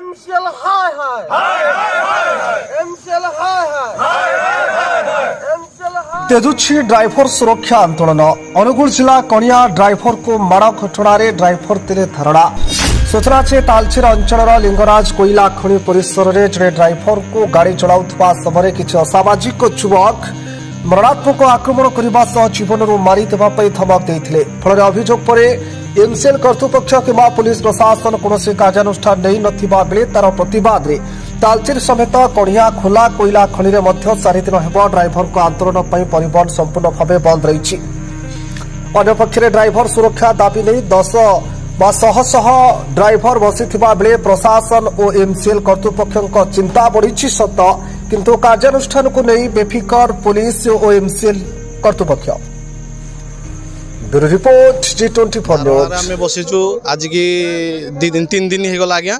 MCL हाय हाय हाय हाय MCL हाय हाय MCL हाय तेजुछि driver सुरक्षा आंदोलन अनुगुल जिला कणिया ड्राइवर को माड़ घटना ड्राइवर तेरे धारणा सूचना छे तालचेर अंचल लिंगराज कोईला खनि परिसर में जड़े ड्राइवर को गाड़ी चलाउथबा समय किछि असामाजिक युवक मरणात्मक आक्रमण करने सह जीवन मारी धमक देते फल अभियोग पर एमसीएल कर्तृपक्ष किंवा पुलिस प्रशासन कौन कार्यानुष्ठान नहीं नथिबा बेले तार प्रतिवाद में तालचेर समेत कणिया खोला कोईला खनि में 4 दिन हेब ड्राइवर को आंदोलन पर परिवहन संपूर्ण भाव बंद रही। अन्यपक्षे ड्राइवर सुरक्षा दाबी नहीं 10 शह शह ड्राइवर बसिथिबा बेले प्रशासन और एमसीएल कर्तृपक्ष चिंता बढ़ी सत किंतु कार्यानुष्ठान को नहीं बेफिकर पुलिस और एमसीएल कर्तृपक्ष। Bureau report G24 news. आम बसीचु आज की 2-3 दिन हो गला आज्ञा